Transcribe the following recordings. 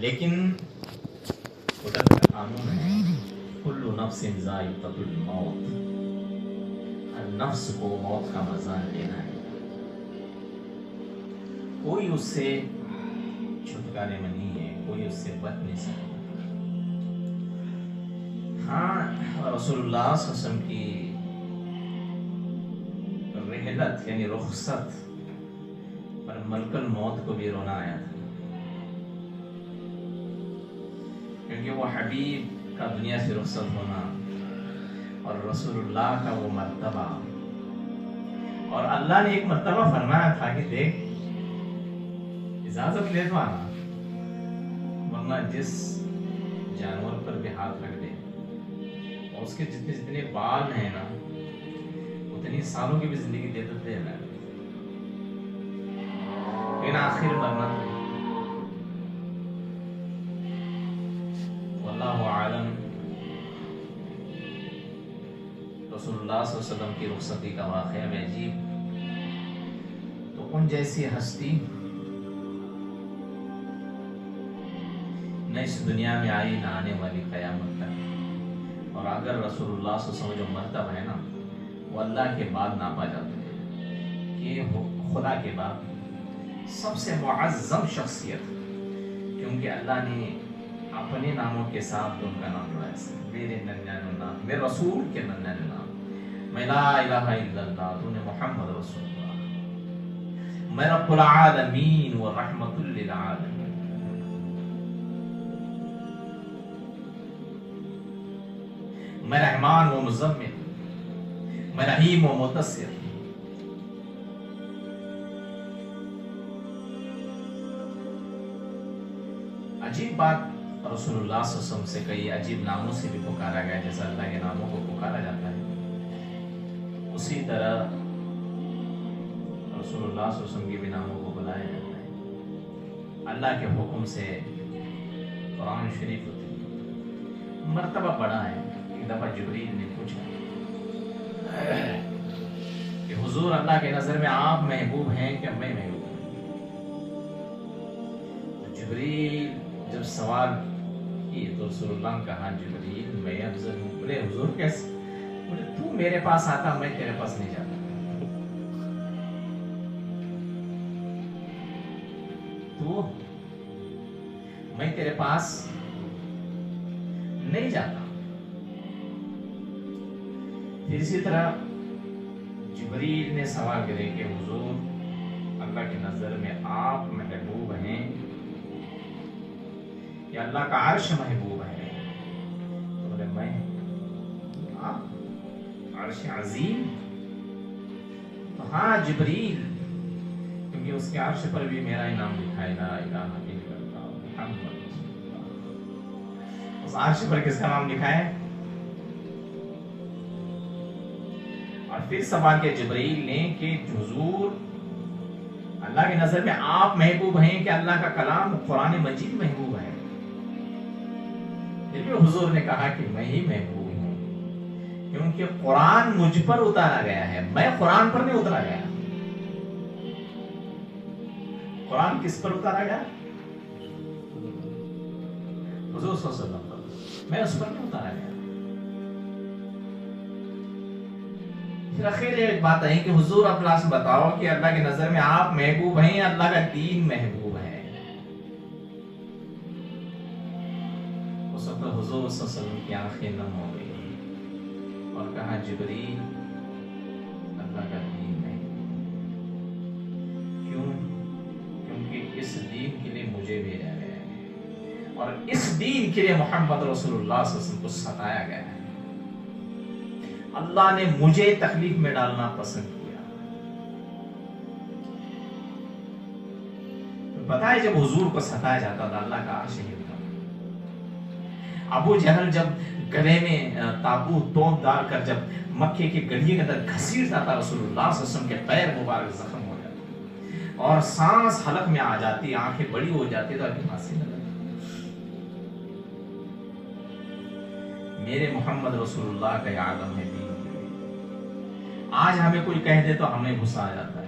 لیکن خدا کا قانون ہے کل نفس ذائقۃ الموت، ہر نفس کو موت کا مزہ لینا ہے، کوئی اس سے چھٹکارے میں نہیں ہے، کوئی اس سے بچ نہیں سکتا۔ ہاں، رسول اللہ صلی اللہ علیہ وسلم کی رحلت یعنی رخصت پر ملک الموت کو بھی رونا آیا تھا، کیونکہ وہ حبیب کا دنیا سے رخصت ہونا اور رسول اللہ کا وہ مرتبہ، اور اللہ نے ایک مرتبہ فرمایا تھا کہ دیکھ اجازت لے تو آنا، ورنہ جس جانور پر بھی ہاتھ رکھ دے اور اس کے جتنے بال ہیں نا اتنی سالوں کی بھی زندگی دے دیتے ہیں نا، لیکن آخر مرنا واللہ عالم۔ رسول اللہ صلی اللہ علیہ وسلم کی رخصتی کا واقعہ میں عجیب، تو ان جیسی ہستی نہ اس دنیا میں آئی نہ آنے والی قیامت تک، اور اگر رسول اللہ صلی اللہ علیہ وسلم جو مرتبہ ہے نا وہ اللہ کے بعد ناپا جاتا ہے کہ خدا کے بعد سب سے معظم شخصیت، کیونکہ اللہ نے اپنے ناموں کے ساتھ ان کا نام جوڑا ہے، میرے 99 نام، میرے رسول کے 99 نام، میں لا الہ الا اللہ، تو نے محمد رسول اللہ، میں رب العالمین و رحمت للعالمین، میں رحمان و مزمل، میں رحیم و متصر۔ عجیب بات، رسول اللہ صلی اللہ علیہ وسلم سے کئی عجیب ناموں سے بھی پکارا گیا، جیسا اللہ کے ناموں کو پکارا جاتا ہے اسی طرح رسول اللہ صلی اللہ علیہ وسلم کے بھی ناموں کو بلایا جاتا ہے اللہ کے حکم سے۔ قرآن شریف مرتبہ پڑھا ہے، ایک دفعہ جبریل نے پوچھا کہ حضور اللہ کے نظر میں آپ محبوب ہیں کہ میں محبوب ہوں؟ جبریل جب سوال کی تو رسول اللہ نے کہا جبریل میں افضل ہوں۔ بولے حضور کیسے؟ بولے تو میرے پاس آتا، میں تیرے پاس نہیں جاتا، تو میں تیرے پاس نہیں جاتا۔ پھر اسی طرح جبریل نے سوال کرے کہ حضور اللہ کی نظر میں آپ محبوب ہیں یا اللہ کا عرش محبوب ہے؟ تو بولے میں عرش عظیم، تو ہاں جبریل، کیونکہ اس کے عرش پر بھی میرا نام لکھا ہے، لا الہ الا اللہ محمد رسول اللہ۔ اس عرش پر کس کا نام لکھا ہے؟ اور پھر سوال کیا جبریل نے کہ حضور اللہ کی نظر میں آپ محبوب ہیں کہ اللہ کا کلام قرآن مجید محبوب ہے؟ پھر بھی حضور نے کہا کہ میں ہی محبوب ہوں، کیونکہ قرآن مجھ پر اتارا گیا ہے، میں قرآن پر نہیں اترا گیا۔ قرآن کس پر اتارا گیا؟ حضور صلی اللہ علیہ وسلم پر، میں اس پر نہیں اتارا گیا۔ پھر اخیر ایک بات ہے کہ حضور اپنا سے بتاؤ کہ اللہ کی نظر میں آپ محبوب ہیں، اللہ کا دین محبوب ہے؟ اس وقت حضور صلی اللہ علیہ وسلم کی آنکھیں نم ہو گئی اور کہا جبریل اللہ کا دین محبوب، کیوں؟ کیونکہ اس دین کے لیے مجھے بھیجا گیا ہے اور اس دین کے لیے محمد رسول اللہ صلی اللہ علیہ وسلم کو ستایا گیا ہے۔ اللہ نے مجھے تکلیف میں ڈالنا پسند کیا۔ پتہ ہے جب حضور کو ستایا جاتا تھا اللہ کا عرش ہلتا تھا۔ ابو جہل جب گلے میں تابوت توپ ڈال کر جب مکے کی گلیوں کے اندر گھسیٹتا تھا رسول اللہ صلی اللہ علیہ وسلم کے پیر مبارک زخم ہو جاتے اور سانس حلق میں آ جاتی، آنکھیں بڑی ہو جاتی تو ابھی ہنسی نہ لگتی۔ میرے محمد رسول اللہ کا یہ عالم ہے دین۔ آج ہمیں کوئی کہہ دے تو ہمیں غصہ آ جاتا ہے،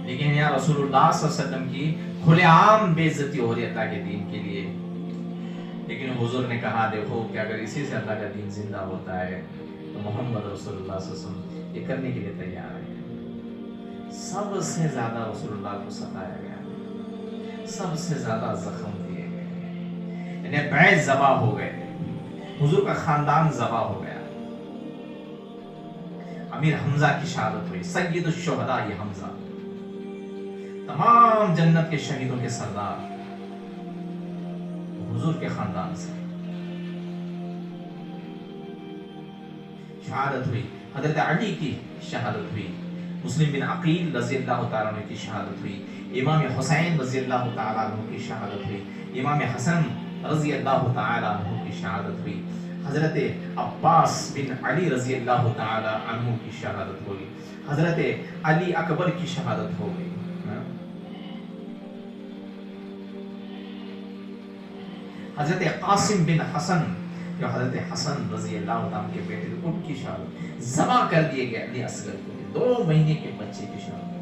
لیکن یہاں رسول اللہ صلی اللہ علیہ وسلم کی کھلے عام بے عزتی ہو رہی ہے اللہ کے دین کے لیے. لیکن حضور نے کہا دیکھو کہ اگر اسی سے اللہ کا دین زندہ ہوتا ہے تو محمد رسول اللہ صلی اللہ علیہ وسلم یہ کرنے کے لیے تیار ہے. سب سے زیادہ رسول اللہ کو ستایا گیا, سب سے زیادہ زخم دیے گئے, انہیں بیعت ذبح ہو گئے, حضور کا خاندان ذبح ہو گیا. امیر حمزہ کی شہادت ہوئی, سید الشہداء یہ حمزہ, تمام جنت کے شہیدوں کے سردار, حضور کے خاندان سے شہادت ہوئی. حضرت علی کی شہادت ہوئی, مسلم بن عقیل رضی اللہ تعالیٰ عنہ کی شہادت ہوئی, امام حسین رضی اللہ تعالیٰ عنہ کی شہادت ہوئی, امام حسن رضی اللہ تعالیٰ عنہ کی شہادت ہوئی, حضرت عباس بن علی رضی اللہ تعالیٰ عنہ کی شہادت ہوئی, حضرت علی اکبر کی شہادت ہو گئی. حضرت قاسم بن حسن جو حضرت حسن رضی اللہ تعالیٰ کے بیٹے تھے, ان کی شہادت ذبح کر دیے گئے علی اصغر کو, 2 مہینے کے بچے کی شہادت.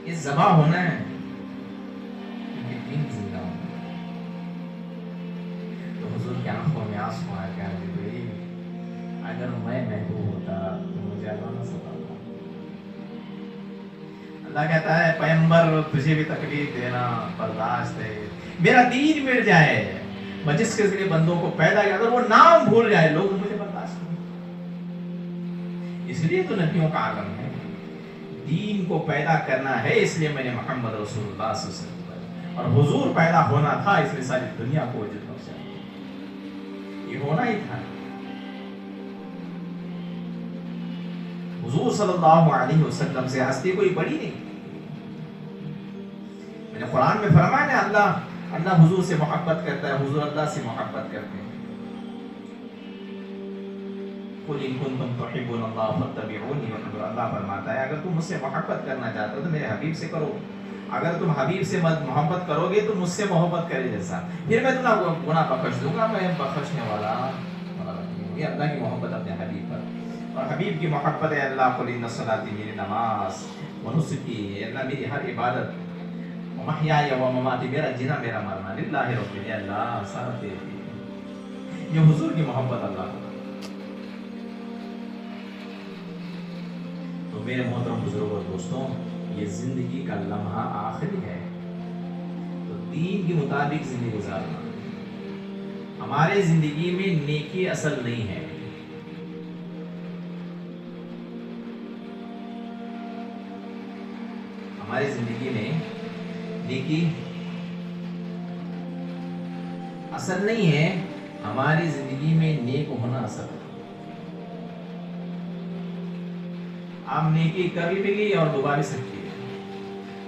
یہ ذبح ہونا ہے کیونکہ دین زندہ ہونا ہے. تو حضور کی آنکھوں میں آنسو آ گیا, اگر میں محبوب ہوتا تو مجھے اللہ نہ ستاتا. اللہ کہتا ہے پیغمبر تجھے بھی تکلیف دینا برداشت ہے, میرا دین مٹ جائے, میں جس کے ذریعے بندوں کو پیدا کیا اگر وہ نام بھول جائے لوگ مجھے برداشت نہیں. اس لیے تو نبیوں کا عالم ہے, دین کو پیدا کرنا ہے, اس لیے میں نے محمد رسول اللہ صلی اللہ علیہ وسلم اور حضور پیدا ہونا تھا, اس لیے ساری دنیا کو جتنا چاہیے یہ ہونا ہی تھا. حضور صلی اللہ علیہ وسلم سے ہستی کوئی بڑی نہیں. میں نے قرآن میں فرمایا ہے اللہ حضور سے محبت کرتا ہے, حضور اللہ سے محبت کرتے ہیں. قُلْ إِن كُنتُمْ تُحِبُّونَ اللَّهَ فَاتَّبِعُونِي, اللہ فرماتا ہے اگر تم مجھ سے محبت کرنا چاہتے ہو تو میرے حبیب سے کرو. اگر تم حبیب سے محبت کرو گے تو مجھ سے محبت کرے جیسا, پھر میں تمہیں گناہ بخش دوں گا, میں بخشنے والا. یہ اللہ کی محبت اپنے حبیب پر, اور حبیب کی محبت ہے اللہ قُلْ إِنَّ صَلَاتِي, میری نماز, وَنُسُكِي, اللہ میری ہر عبادت, وَمَحْيَايَ وَمَمَاتِي, میرا جینا میرا مرنا, لِلَّهِ رَبِّ الْعَالَمِينَ, اللہ سارا تیرے لیے. یہ حضور کی محبت اللہ کو. تو میرے محترم بزرگوں اور دوستوں, یہ زندگی کا لمحہ آخری ہے, تو دین کے مطابق زندگی گزارنا. ہمارے زندگی میں نیکی اصل نہیں ہے, ہماری زندگی میں نیکی اصل نہیں ہے, ہماری زندگی میں نیک ہونا اصل ہے. آپ نیکی کبھی بھی گئی اور دوبارہ سکتی ہے.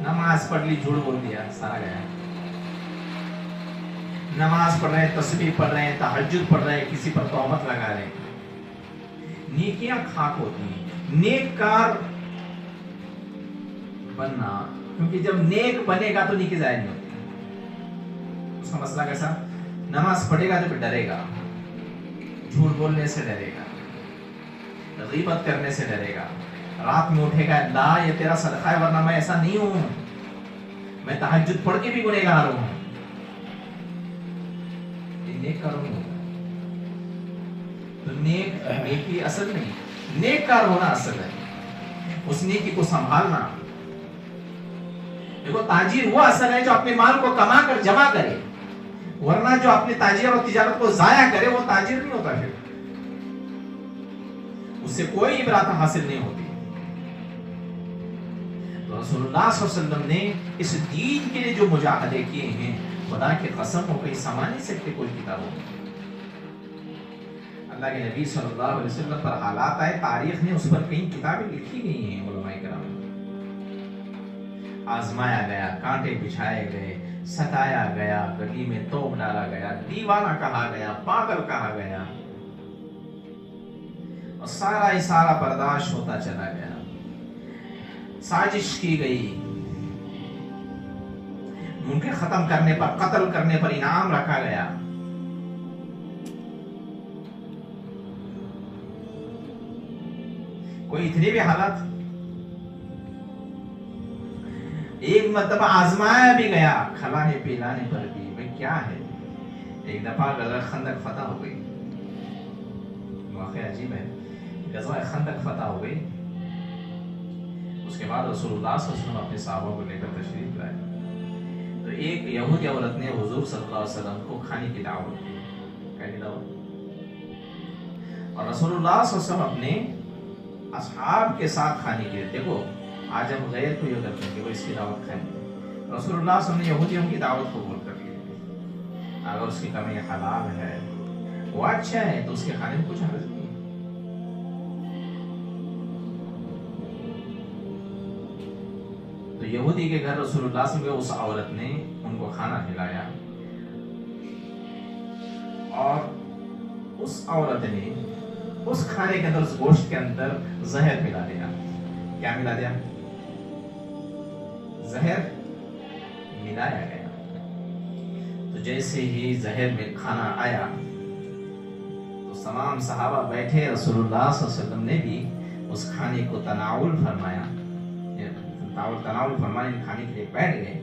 نماز پڑھ لی, جھوٹ بول دیا, سارا گیا. نماز پڑھ رہے ہیں, تسبیح پڑھ رہے ہیں, تہجد پڑھ رہے ہیں, کسی پر تہمت لگا رہے ہیں. نیکیاں خاک ہوتی ہیں. نیک کار بننا, کیونکہ جب نیک بنے گا تو نیکی ظاہر نہیں ہوتی. اس کا مسئلہ کیسا, نماز پڑھے گا تو پھر ڈرے گا, جھوٹ بولنے سے ڈرے گا, غیبت کرنے سے ڈرے گا, رات میں اٹھے گا اللہ یہ تیرا صدقہ ہے ورنہ میں ایسا نہیں ہوں, میں تہجد پڑھ کے بھی گنہگار ہوں. یہ نیک کار نہیں ہوگا. تو نیکی اصل نہیں, نیک کار ہونا اصل ہے. اس نیکی کو سنبھالنا. دیکھو تاجر وہ اصل ہے جو اپنے مال کو کما کر جمع کرے, ورنہ جو اپنے تاجر اور تجارت کو ضائع کرے وہ تاجر نہیں ہوتا. پھر اس سے کوئی عبرت حاصل نہیں ہوتی. تو رسول اللہ صلی اللہ علیہ وسلم نے اس دین کے لیے جو مجاہدے کیے ہیں, خدا کی قسم ہو کہیں سما نہیں سکتے کوئی کتابوں. اللہ کے نبی صلی اللہ علیہ وسلم پر حالات آئے, تاریخ نے اس پر کئی کتابیں لکھی گئی ہیں. علماء کرام آزمایا گیا, کانٹے بچھائے گئے, ستایا گیا, گلی میں توپ ڈالا گیا, دیوانہ کہا گیا, پاگل کہا گیا, اور سارا ہی سارا برداشت ہوتا چلا گیا. سازش کی گئی, ان کے ختم کرنے پر, قتل کرنے پر انعام رکھا گیا. کوئی اتنی بھی حالات. ایک مرتبہ آزمایا بھی گیا کھلانے پلانے پر بھی. بھئی کیا ہے؟ ایک دفعہ غزوہ خندق فتح ہو گئی. واقعہ عجیب ہے. غزوہ خندق فتح ہو گئی. اس کے بعد رسول اللہ صلی اللہ علیہ وسلم اپنے صحابہ کو لے کر تشریف لائے. تو ایک یہودی عورت نے حضور صلی اللہ علیہ وسلم کو کھانے کی دعوت دی. کیا دعوت؟ اور رسول اللہ صلی اللہ علیہ وسلم اپنے اصحاب کے ساتھ کھانے کے لیے. دیکھو آج ہم غیر کو یہ کرتے ہیں کہ وہ اس کی دعوت کھائیں گے. رسول اللہ صلی اللہ علیہ وسلم نے یہودیوں کی دعوت قبول کر لی. اگر اس کی کمی حلال ہے وہ اچھا ہے تو اس کے کھانے میں کچھ حرج نہیں. تو یہودی کے گھر رسول اللہ صلی اللہ علیہ وسلم اس عورت نے ان کو کھانا کھلایا اور اس عورت نے اس کھانے کے اندر اس گوشت کے اندر زہر ملا دیا. کیا ملا دیا؟ زہر ملایا گیا. تو جیسے ہی زہر میں کھانا آیا تو تمام صحابہ بیٹھے. رسول اللہ صلی اللہ علیہ وسلم نے بھی اس کھانے کو تناول فرمایا. تناول فرمانے کھانے کے لیے بیٹھ گئے.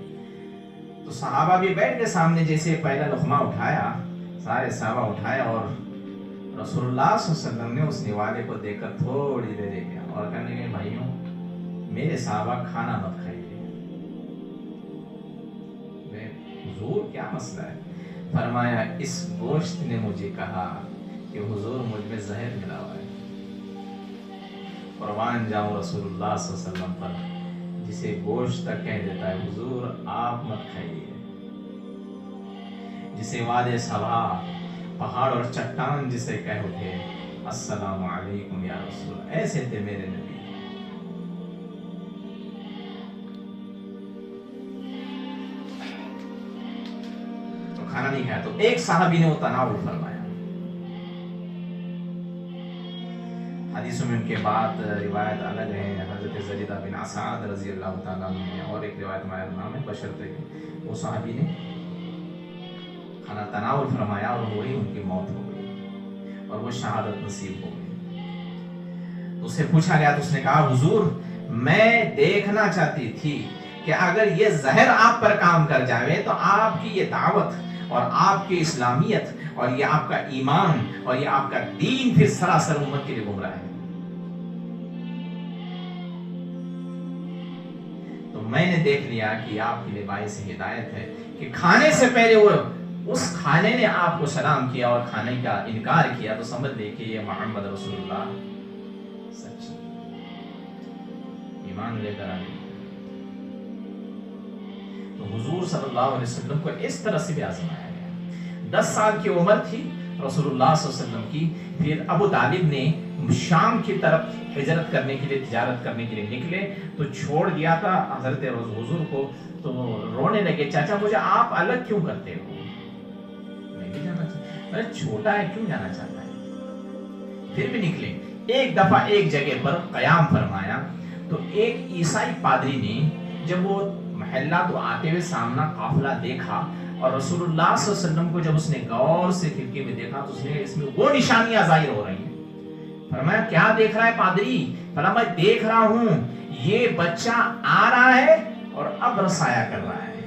تو صحابہ بھی بیٹھ گئے سامنے. جیسے پہلا لقمہ اٹھایا سارے صحابہ اٹھایا اور رسول اللہ صلی اللہ علیہ وسلم نے اس نوالے کو دیکھ کر تھوڑی دیر دیکھا اور کہنے لگے بھائیوں میرے صحابہ کھانا مت کھائیے. حضور کیا مسئلہ ہے؟ فرمایا اس گوشت نے مجھے کہا کہ حضور مجھ میں زہر ملا ہوا ہے. قربان جاؤں رسول اللہ صلی اللہ علیہ وسلم پر جسے گوشت تک کہہ دیتا ہے حضور آپ مت کھائیے. جسے وادی صبا پہاڑ اور چٹان جسے کہہ اٹھے السلام علیکم یا رسول. ایسے تھے میرے نبی. تو کھانا نہیں کھایا. تو ایک صحابی نے وہ تناول فرمایا. حدیثوں میں ان کے بعد روایت الگ ہے. حضرت زریدہ بن اسعد رضی اللہ تعالیٰ عنہ اور ایک روایت مائر نام ہے بشرطے کہ وہ صحابی نے کھانا تناول فرمایا اور وہی ان کی موت ہو گئی اور وہ شہادت نصیب ہو گئی. تو اسے پوچھا گیا تو اس نے کہا حضور میں دیکھنا چاہتی تھی کہ اگر یہ زہر آپ پر کام کر جائے تو آپ کی یہ دعوت اور آپ کی اسلامیت اور یہ آپ کا ایمان اور یہ آپ کا دین پھر سراسر امت کے لیے گمراہ ہے. تو میں نے دیکھ لیا کہ آپ کے لیے باعث ہدایت ہے کہ کھانے سے پہلے وہ اس کھانے نے آپ کو سلام کیا اور کھانے کا انکار کیا تو سمجھ لے کہ یہ محمد رسول اللہ سچ ایمان لے کر آئے. تو حضور صلی اللہ علیہ وسلم کو اس طرح سے بھی آزمایا گیا. 10 سال کی عمر تھی رسول اللہ صلی اللہ علیہ وسلم کی. پھر ابو طالب نے شام کی طرف ہجرت کرنے کے لیے تجارت کرنے کے لیے نکلے تو چھوڑ دیا تھا حضرت حضور کو. تو رونے لگے چاچا مجھے آپ الگ کیوں کرتے ہو؟ میں بھی جانا چاہتا ہوں. چھوٹا ہے کیوں جانا چاہتا ہے؟ پھر بھی نکلے. ایک دفعہ ایک جگہ پر قیام فرمایا تو ایک عیسائی پادری نے جب وہ محلہ تو آتے ہوئے سامنا قافلہ دیکھا اور رسول اللہ صلی اللہ علیہ وسلم کو جب اس نے غور سے کھڑکی میں دیکھا تو اس نے اس میں وہ نشانیاں ظاہر ہو رہی ہیں. فرمایا کیا دیکھ رہا ہے پادری؟ فرمایا میں دیکھ رہا ہوں یہ بچہ آ رہا ہے اور اب رسایا کر رہا ہے.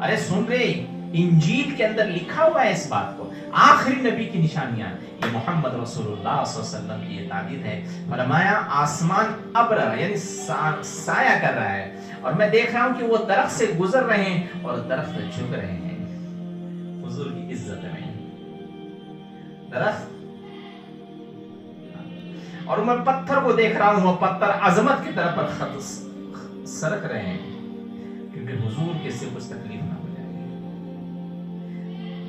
ارے سن رہے انجیل کے اندر لکھا ہوا ہے اس بات کو. آخری نبی کی نشانیاں یہ محمد رسول اللہ صلی اللہ علیہ وسلم کی یہ تعبیر ہے. فرمایا آسمان ابر یعنی سایہ کر رہا ہے اور میں دیکھ رہا ہوں کہ وہ درخت سے گزر رہے ہیں اور درخت جھک رہے ہیں. حضور کی عزت میں درخت اور میں پتھر کو دیکھ رہا ہوں وہ پتھر عظمت کی طرف پر خط سرک رہے ہیں کیونکہ حضور کے سے کچھ تکلیف نہ ہو جائے.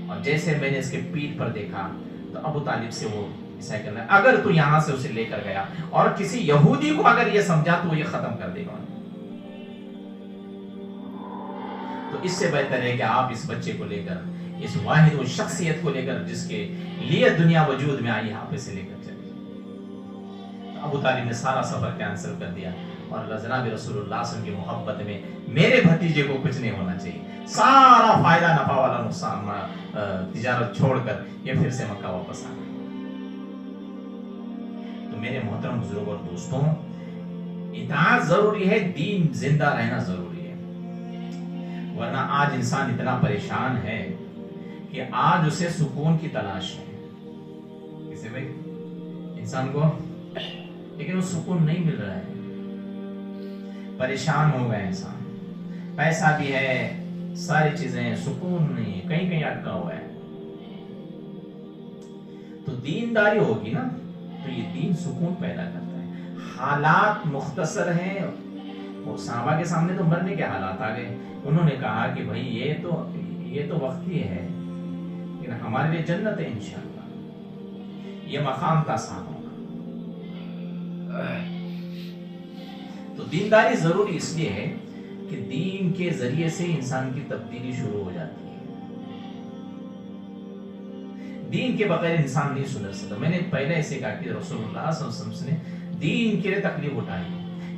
اور جیسے میں نے اس کے پیٹھ پر دیکھا تو ابو طالب سے وہ عیسائی کہنا اگر تو یہاں سے اسے لے کر گیا اور کسی یہودی کو اگر یہ سمجھا تو وہ یہ ختم کر دے گا. تو اس سے بہتر ہے کہ آپ اس بچے کو لے کر اس واحد و شخصیت کو لے کر جس کے لیے دنیا وجود میں آئی آپ اسے لے کر چلے. ابو طالب نے سارا سفر کینسل کر دیا اور جناب رسول اللہ صلی اللہ علیہ وسلم کی محبت میں میرے بھتیجے کو کچھ نہیں ہونا چاہیے. سارا فائدہ نفع والا نقصان تجارت چھوڑ کر یہ پھر سے مکہ واپس آ گئے. تو میرے محترم بزرگوں اور دوستوں، اطاعت ضروری ہے، دین زندہ رہنا ضروری ہے، ورنہ آج انسان اتنا پریشان ہے کہ آج اسے سکون کی تلاش ہے، کسے بھائی انسان کو، لیکن وہ سکون نہیں مل رہا ہے، پریشان ہو گیا انسان، پیسہ بھی ہے، ساری چیزیں، سکون نہیں ہے، کہیں کہیں اٹکا ہوا ہے۔ تو دینداری ہوگی نا تو یہ دین سکون پیدا کرتا ہے۔ حالات مختصر ہیں، اور صحابہ کے سامنے تو مرنے کے حالات آ گئے، انہوں نے کہا کہ بھائی یہ تو وقتی ہے، لیکن ہمارے لیے جنت ہے انشاءاللہ، یہ مقام کا آسان ہوگا۔ تو دینداری ضروری اس لیے ہے کہ دین کے ذریعے سے انسان کی تبدیلی شروع ہو جاتی ہے۔ دین کے بغیر انسان نہیں سدھر سکتا۔ میں نے پہلے اسے کہا کہ رسول اللہ صلی اللہ علیہ وسلم نے دین کے لیے تکلیف اٹھائی،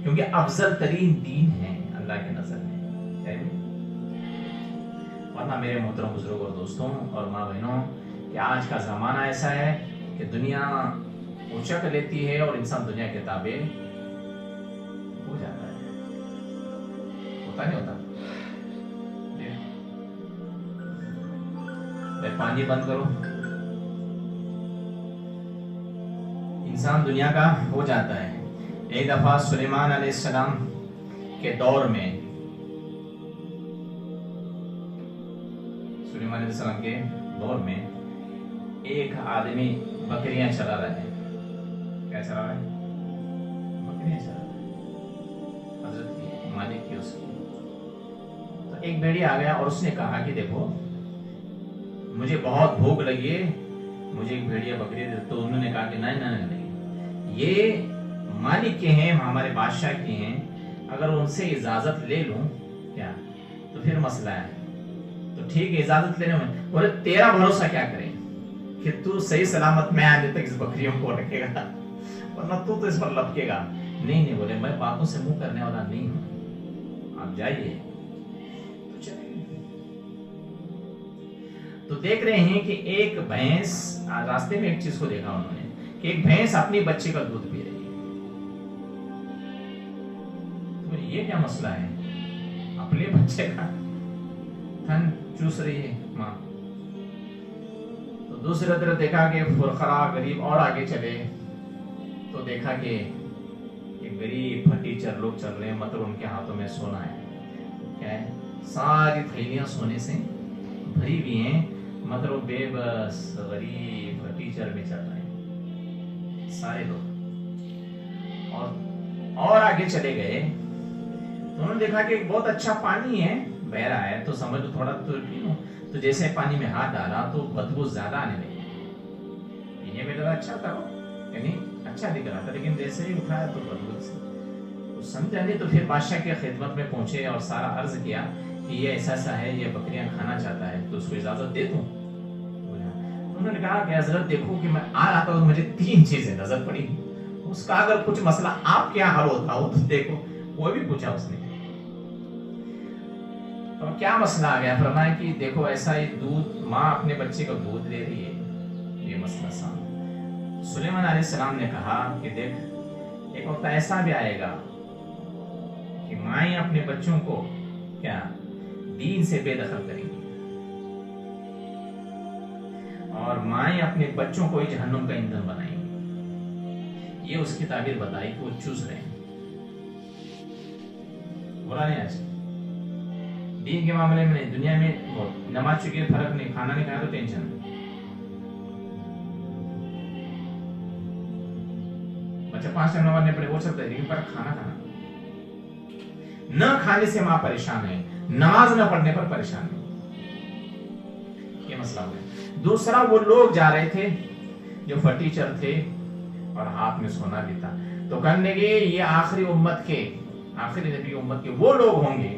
کیونکہ افضل ترین دین ہے اللہ کے نظر میں۔ ورنہ میرے محترم بزرگوں اور دوستوں اور ماں بہنوں، کہ آج کا زمانہ ایسا ہے کہ دنیا اچک لیتی ہے اور انسان دنیا کے تابع ہو جاتا ہے، ہوتا نہیں ہوتا؟ پانی بند کرو، انسان دنیا کا ہو جاتا ہے۔ ایک دفعہ سلیمان علیہ السلام کے دور میں، سلیمان علیہ السلام کے دور میں ایک آدمی بکریاں چلا رہا ہے۔ کیا چلا رہا ہے؟ بکریاں چلا رہا ہے، حضرت کی مالک کی اس کی۔ تو ایک بھیڑیا آ گیا اور اس نے کہا کہ دیکھو مجھے بہت بھوک لگی ہے، مجھے ایک بھیڑیا بکری دے۔ تو انہوں نے کہا کہ نہیں، یہ مالک کے ہیں، ہمارے بادشاہ کے ہیں، اگر ان سے اجازت لے لوں کیا تو پھر مسئلہ ہے۔ تو ٹھیک ہے، اجازت لینے میں، بولے تیرا بھروسہ کیا کریں کہ تو صحیح سلامت میں آنے تک اس بکریوں کو رکھے گا، ورنہ تو اس پر لپکے گا۔ نہیں، بولے میں باتوں سے منہ کرنے والا نہیں ہوں، آپ جائیے۔ تو چلے، تو دیکھ رہے ہیں کہ ایک بھینس، راستے میں ایک چیز کو دیکھا انہوں نے کہ ایک بھینس اپنی بچے کا دودھ پی رہی ہے۔ تو یہ کیا مسئلہ ہے؟ اپنے بچے کا تھن چوس رہی ہے ماں۔ تو دوسری طرف دیکھا کہ فقراء غریب اور آگے چلے تو دیکھا کہ ایک غریب پھٹیچر لوگ چل رہے ہیں، مطلب ان کے ہاتھوں میں سونا ہے، کیا ہے، ساری تھیلیاں سونے سے بھری ہوئی ہیں، مطلب بے بس غریب پھٹیچر میں چل رہے ہیں سارے لوگ۔ اور آگے چلے گئے تو انہوں نے دیکھا کہ بہت اچھا پانی ہے، بہ رہا ہے، تو سمجھو تھوڑا تو پیو۔ تو جیسے پانی میں ہاتھ ڈالا تو بدبو زیادہ آنے لگی، پینے میں لگا اچھا تھا، یعنی اچھا دکھ رہا تھا، لیکن جیسے ہی اٹھایا تو بدبو سے سمجھا نہیں۔ تو پھر بادشاہ کی خدمت میں پہنچے اور سارا عرض کیا کہ یہ ایسا ہے، یہ بکریاں کھانا چاہتا ہے، تو اس کو اجازت دے دوں؟ انہوں نے کہا کہ حضرت دیکھو کہ میں آ رہا تھا تو مجھے 3 چیزیں نظر پڑی، اس کا اگر کچھ مسئلہ آپ کیا حل ہوتا ہو تو دیکھو۔ وہ بھی پوچھا اس نے، تو کیا مسئلہ آ گیا؟ فرمایا کہ دیکھو ایسا ہی دودھ، ماں اپنے بچے کا دودھ دے رہی ہے، یہ مسئلہ سامنے۔ سلیمان علیہ السلام نے کہا کہ دیکھ، ایک وقت ایسا بھی آئے گا کہ مائیں اپنے بچوں کو کیا دین سے بے دخل کریں گی، اور مائیں اپنے بچوں کو ہی جہنم کا ایندھن بنائیں گی۔ یہ اس کی تعبیر بتائی کہ وہ چوس رہے ہیں۔ بولا نہیں ایسے دین کے معاملے میں نہیں، دنیا میں نماز چکی فرق نہیں، کھانا نہیں کھایا تو ٹینشن، بچہ 5 ٹائم نماز نہیں پڑھے ہو سکتا ہے، لیکن پر کھانا نہ کھانے سے ماں پریشان ہے، نماز نہ پڑھنے پر پریشان ہے، یہ مسئلہ ہو گیا۔ دوسرا، وہ لوگ جا رہے تھے جو فرٹیچر تھے اور ہاتھ میں سونا بھی تھا، تو کہنے لگے یہ آخری امت کے، آخری نبی امت کے وہ لوگ ہوں گے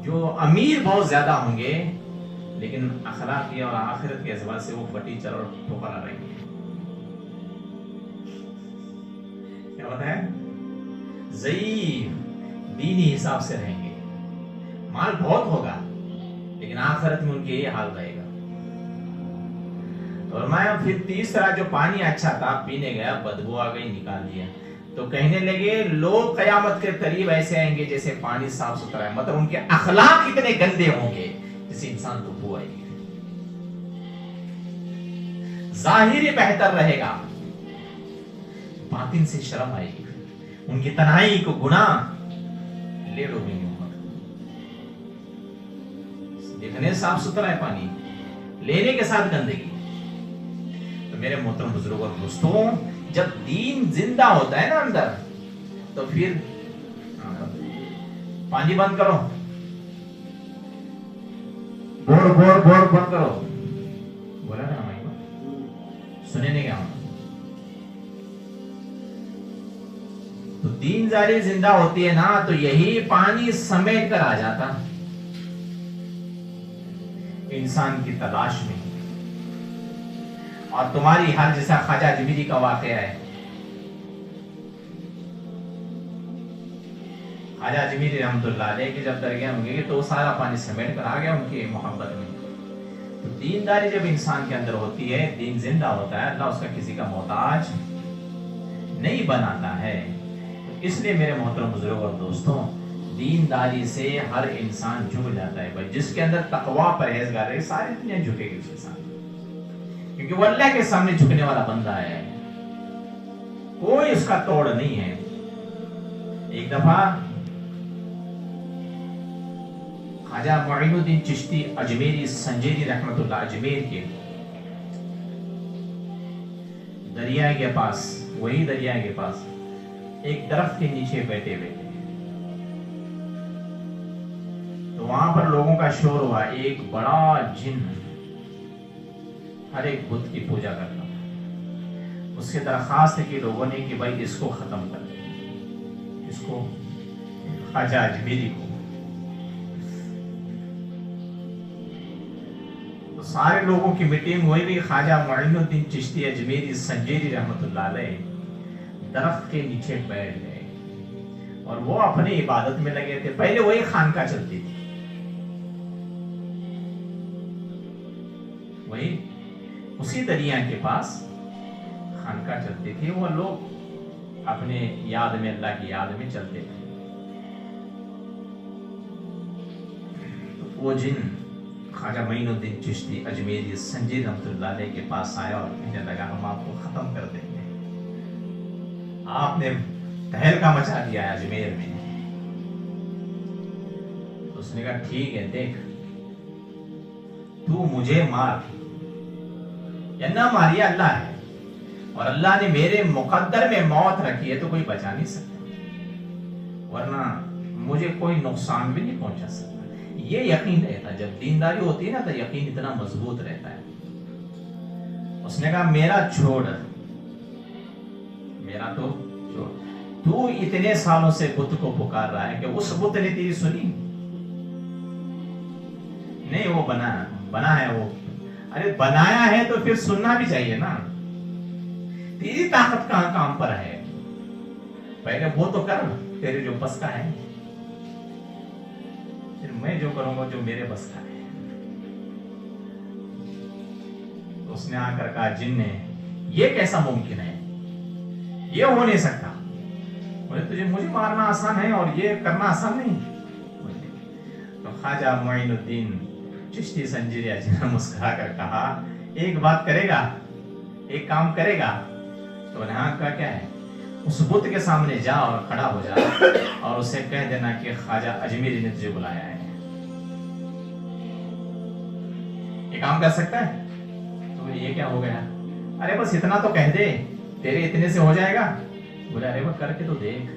جو امیر بہت زیادہ ہوں گے، لیکن اخلاقی اور آخرت کے اعتبار سے وہ فرٹیچر اور ٹھوکرا رہیں گے۔ کیا ہوتا ہے؟ ضعیف دینی حساب سے رہیں گے، مال بہت ہوگا لیکن آخرت میں ان کے یہ حال رہے گا۔ اور میں پھر تیسرا جو پانی اچھا تھا پینے گیا، بدبو آ گئی، نکال دیا. تو کہنے لگے لوگ قیامت کے قریب ایسے آئیں گے جیسے پانی صاف ستھرا ہے، مطلب ان کے اخلاق اتنے گندے ہوں گے جیسے انسان تو بو آئے گی. ظاہری بہتر رہے گا، باطن سے شرم آئے گی. ان کی تنہائی کو گناہ لے لو گے. دیکھنے صاف ستھرا ہے پانی، لینے کے ساتھ گندگی. تو میرے محترم بزرگ اور دوستوں، جب دین زندہ ہوتا ہے نا اندر، تو پھر پانی بند کرو، بور بند کرو. بولا نا ہماری بات سنے نہیں گیا. تو دین زاری زندہ ہوتی ہے نا، تو یہی پانی سمیٹ کر آ جاتا انسان کی تلاش میں. اور تمہاری حال جیسا خواجہ اجمیری کا واقعہ ہے. خواجہ اجمیری رحمت اللہ علیہ کی جب درگاہ ہوں گے تو وہ سارا پانی سمیٹ کر آ گیا ان کی محبت میں. تو دینداری جب انسان کے اندر ہوتی ہے، دین زندہ ہوتا ہے، اللہ اس کا کسی کا محتاج نہیں بناتا ہے. اس لیے میرے محترم بزرگ اور دوستوں، دینداری سے ہر انسان جھک جاتا ہے. بھائی جس کے اندر تقوی پرہیزگار ہے، ساری دنیا جھکے گی اس کے سامنے، کیونکہ وہ اللہ کے سامنے جھکنے والا بندہ ہے، کوئی اس کا توڑ نہیں ہے. ایک دفعہ خواجہ معین الدین چشتی اجمیری سنجیری رحمت اللہ اجمیر کے دریا کے پاس، وہی دریا کے پاس ایک درخت کے نیچے بیٹھے ہوئے تھے. تو وہاں پر لوگوں کا شور ہوا. ایک بڑا جن ہر ایک بت کی پوجا کرتا تھا. اس سے درخواست کی لوگوں نے کہ بھائی اس کو ختم کر دیں، اس کو، خواجہ اجمیری کو. تو سارے لوگوں کی میٹنگ ہوئی بھی. خواجہ معین الدین چشتی اجمیری سنجیری رحمت اللہ علیہ درخت کے نیچے بیٹھ گئے اور وہ اپنی عبادت میں لگے تھے. پہلے وہی خانقاہ چلتی تھی، وہی اسی دریا کے پاس خانقاہ چلتی تھی. وہ لوگ اپنے یاد میں، اللہ کی یاد میں چلتے تھے. وہ جن خواجہ معین الدین چشتی اجمیری سنجیر رحمت اللہ علیہ کے پاس آیا اور کہنے لگا ہم آپ کو ختم کر دیں گے، آپ نے تہلکہ مچا دیا ہے اجمیر میں. اس نے کہا ٹھیک ہے، دیکھ تو مجھے مار یا نہ ماری، اللہ ہے، اور اللہ نے میرے مقدر میں موت رکھی ہے تو کوئی بچا نہیں سکتا، ورنہ مجھے کوئی نقصان بھی نہیں پہنچا سکتا. یہ یقین رہتا ہے جب دینداری ہوتی ہے نا، تو یقین اتنا مضبوط رہتا ہے. اس نے کہا میرا چھوڑ، میرا تو چھوڑ، تو اتنے سالوں سے بت کو پکار رہا ہے کہ اس بت نے تیری سنی نہیں؟ وہ بنا ہے وہ. ارے بنایا ہے تو پھر سننا بھی چاہیے نا. تیری طاقت کہاں کام پر ہے؟ پہلے وہ تو کر تیرے جو بس کا ہے، پھر میں جو کروں گا جو میرے بس کا ہے. اس نے آ کر کہا جن نے یہ کیسا ممکن ہے، یہ ہو نہیں سکتا. تجھے مجھے مارنا آسان ہے اور یہ کرنا آسان نہیں. تو خواجہ معین الدین چشتی سنجیری اجمیری نے مسکرا کر کہا ایک بات کرے گا، ایک کام کرے گا. تو نے کہا کیا ہے؟ اس بت کے سامنے جا اور کھڑا ہو جا اور اسے کہہ دینا کہ خواجہ اجمیری نے تجھے بلایا ہے. یہ کام کر سکتا ہے؟ تو یہ کیا ہو گیا؟ ارے بس اتنا تو کہہ دے، تیرے اتنے سے ہو جائے گا. بولے ارے وہ کر کے تو دیکھ،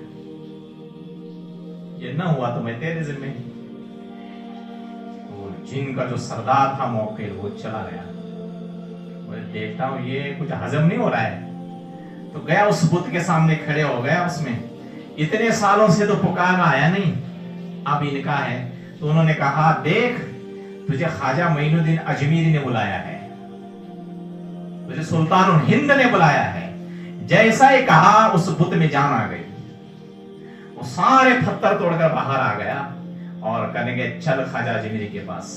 یہ نہ ہوا تو میں تیرے ذمہ. تو جن کا جو سردار تھا موقع وہ چلا گیا. بولے دیکھتا ہوں یہ کچھ ہضم نہیں ہو رہا ہے. تو گیا اس بت کے سامنے کھڑے ہو گیا. اس میں اتنے سالوں سے تو پکارا آیا نہیں، اب ان کا ہے. تو انہوں نے کہا دیکھ تجھے خواجہ معین الدین اجمیری نے بلایا ہے، تجھے سلطان الہند نے بلایا ہے. جیسا ہی کہا اس بت میں جان آ گئی. وہ سارے پتھر توڑ کر باہر آ گیا اور کہنے گے چل خواجہ اجمیری کے پاس.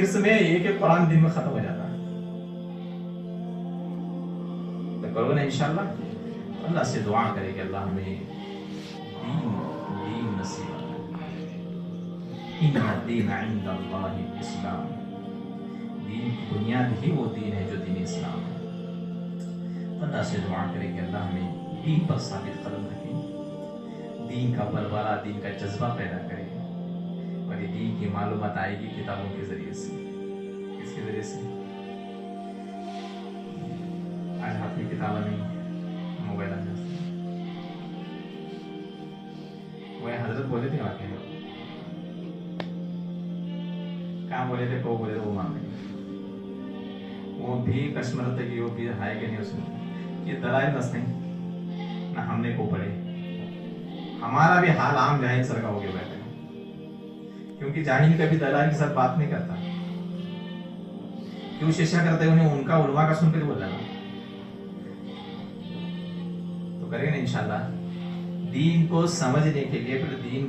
حرص میں ایک ایک قرآن دن میں ختم ہو جاتا ہے. تو کرو نا انشاءاللہ. اللہ سے دعا کرے کہ اللہ ہمیں دین نصیب کرے. ان الدین عند اللہ الاسلام. دین کی بنیاد ہی وہ دین ہے جو دین اسلام ہے. اللہ سے دعا کرے کہ اللہ ہمیں دین پر ثابت قدم رکھے, دین کا پروارہ, دین کا جذبہ پیدا کرے. اور یہ دین کی معلومات آئے گی کتابوں کے ذریعے سے. کس کے ذریعے سے؟ آج ہاتھ میں کتابیں نہیں, موبائل آ جاتا. وہ حضرت بولے تھے واقعی میں, کہاں بولے تھے, کو بولے تھے, وہ مان رہے. وہ بھی کشمر تک وہ بھی ہے کہ نہیں اس میں. یہ دلائل بس نہیں نہ ہم نے کو پڑھے. ہمارا بھی حال عام جاہل سر کا ہو گیا بیٹھے, کیونکہ جاہل کبھی دلائل کے ساتھ بات نہیں کرتا. کیوں شیشہ کرتے انہیں ان کا علماء کا سن کر بول رہا. تو کریں گے نا انشاءاللہ. دین کو سمجھنے کے لیے پھر دین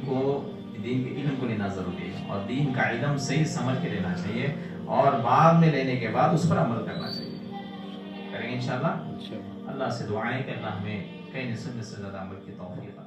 کے علم کو لینا ضروری ہے, اور دین کا علم صحیح سمجھ کے لینا چاہیے, اور بعد میں لینے کے بعد اس پر عمل کرنا چاہیے. کریں گے انشاءاللہ. اللہ سے دعائیں کہ اللہ ہمیں کئی نسبت سے زیادہ عمل کی توفیق